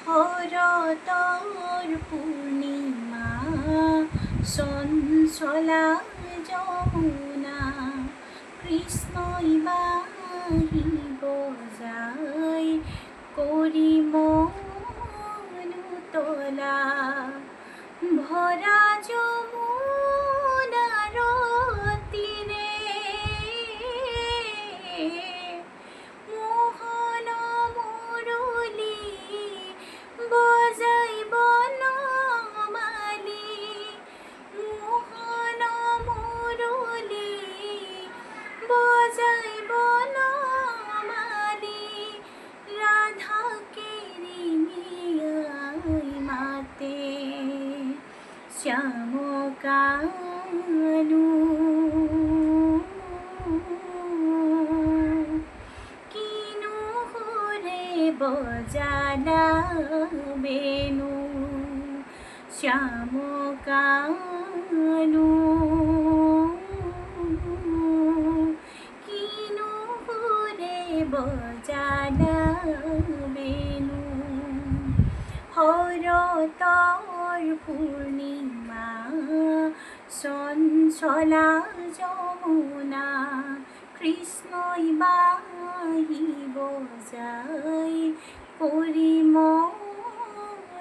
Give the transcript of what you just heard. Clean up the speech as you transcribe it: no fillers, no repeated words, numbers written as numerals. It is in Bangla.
শরতর পূর্ণিমা চঞ্চলা যমুনা কৃষ্ণই বাহিব যায় করি মনুতলা ভরা যমুনার তীরে মোহন মুরলী বজাই বনমালী মোহন মুরলী বজাই বনমালী রাধাকে রিঙিয়াই মাতে শ্যামকানু কিনু রে বজালা বেনু শ্যামকানু কিনু রে বজালা বেনু শরতর পূর্ণিমা চঞ্চলা যমুনা কৃষ্ণই বাহিব যায় করি মনুতলা।